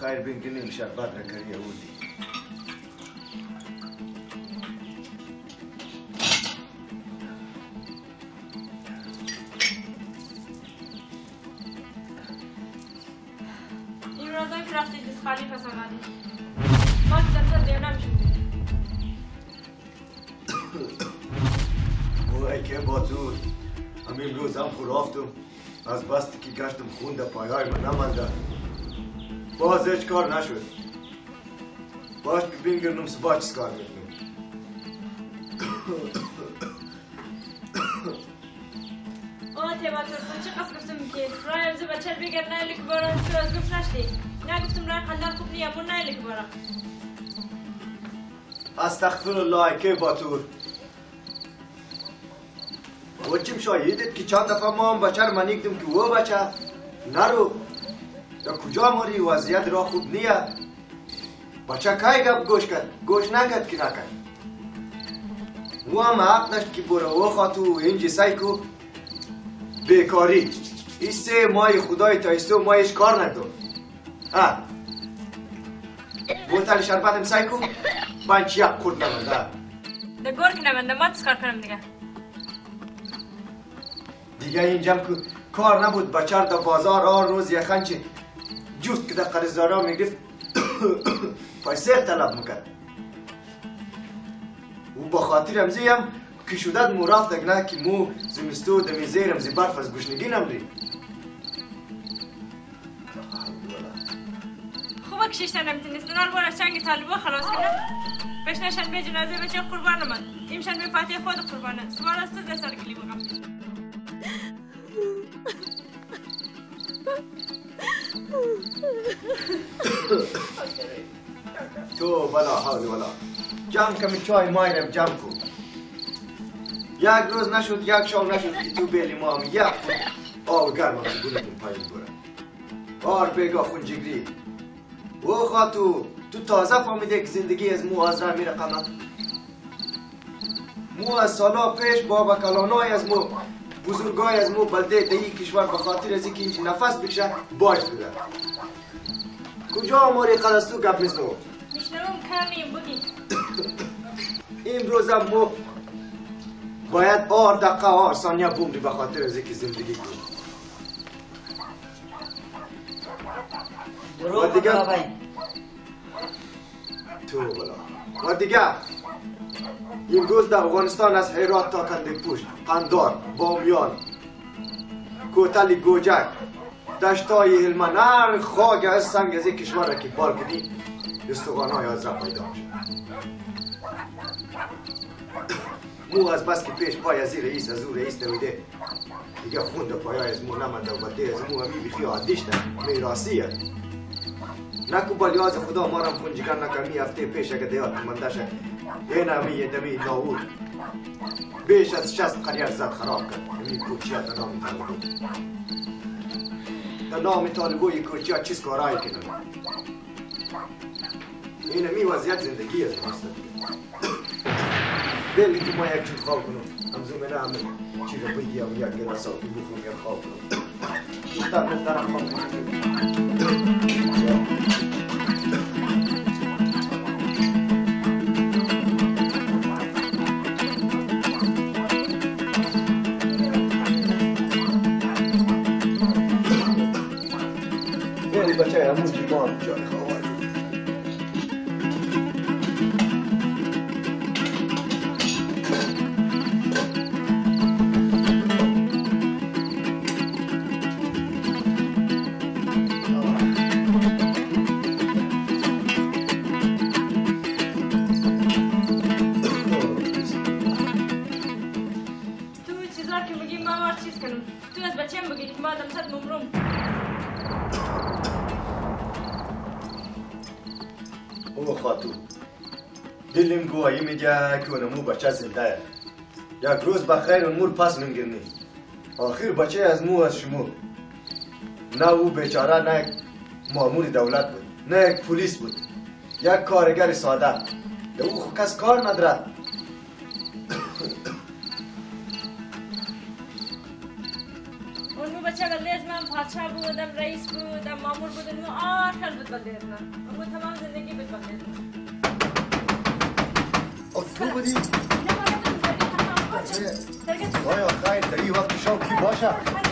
خیر بینکنیم شربت نکری یهودی. این روزان که رفتی دست خالی پس آمدی ما که زمزد دیم نمیشون اوه که با زود همین روز هم خورافتم از بستی که گشتم خون در پایهای من نمانده باز هیچ کار نشد باش که بینگرنم سبا چیز کار میکنم آه تیبا ترسون چه قصد گفتم که رای امزو بچه بگر نایلی که بارا تو از گفت نشدی نه گفتم رای خندان خوب نیم اون نایلی که بارا استغفر الله که با تور وچیم شاهیدید که چند دفعه ما هم بچه رو منیگدم که او بچه نرو یا کجا موری وضعیت را خوب نیه بچه کای گپ گوش کرد گوش نکرد که نکرد او هم حق داشت که برو او خاطو اینجی سایکو بیکاری این 3 ماه خدای تایسته و ماهش کار ندارم ها بوتل شربتم سایکو بانچ یک کرد نمانده ده گور که نمانده ما تسکار کنم دیگه دیگه اینجام که کار نبود بچه در بازار آر روز یخن چه جوست که در قرضدارا میگرفت پیسه طلب میکرد و با خاطر همزی هم که شدد مو رفت نه که مو زمستو دمی زیرم زی برف از گوشنگی نمری خوبه که ششتن نمیتونست نار بار از چنگ طالبا خلاص کنه بشنشن به جنازه بچه قربان من ایمشن به فاتح خود قربانه سوال از تو ده سر کلی بگم تو بلا حالی بلا جمع کمی چای مایرم جمع کن یک روز نشد یک شام نشد که تو بیلی ما هم یک آب گرم هم گونتون پایین برم آر بگا خون جگری او خاطو تو تازه فهمیده که زندگی از مو از راه میره قمت مو از سالا پیش بابا کلانای از مو بزرگای از مو بلده دهی کشور بخاطر از اینکه اینجا نفس بکشه باش بده کجا اموری قدستو گپ میزنو میشنوم کارنیم بودی این روز هم مو باید آر دقیقه آر ثانیه بومری بخاطر از اینکه زندگی کنی و دیگه تو بلا و دیگه این روز در افغانستان از هرات تا کنده پوشت قندار بامیان کوتل گوجک دشتای هلمند هر خاک از سنگ از این کشور را که بار کنی استوانهای از را پیدا شد مو از بس که پیش پای از این رئیس از او رئیس دویده دیگه خون در پایای از مو نمانده و بلده از مو همی بخی عادیش نه میراسیه نکو بالیاز خدا ما رم خونجگر نکمی هفته پیش اگه دیات منده شد این همی یه دمی ناور بیش از 60 قریار زد خراب کرد همی کوچی ها تا نام طالبو تا نام طالبوی کوچی ها چیز کارایی کنن این همی وضعیت زندگی از ماست بلی که ما یک چیز خواب کنم همزو منه همه چی رو بگیم یک گلاسا که بخون یک خواب کنم مخترم خواب کنم بچه همون که ما هم جای خواه تو چیزا که بگی ما وار چیز کنم تو از بچه هم بگی که ما آدم صد ممروم او خاطو دلم گواهی میگه که اونمو بچه زنده یک روز بخیر اون مور پس منگرنی آخر بچه از مو از شما نه او بیچاره نه یک مامور دولت بود نه یک پلیس بود یک کارگر ساده یا او کس کار نداره اون بچه لیز من پادشاه بودم رئیس بودم مامور بودم آخر بود بلیز من اما تمام زندگی بود بلیز من تو بودی؟ نه من بودم زندگی تمام آیا خیر در این وقت شام کی باشه؟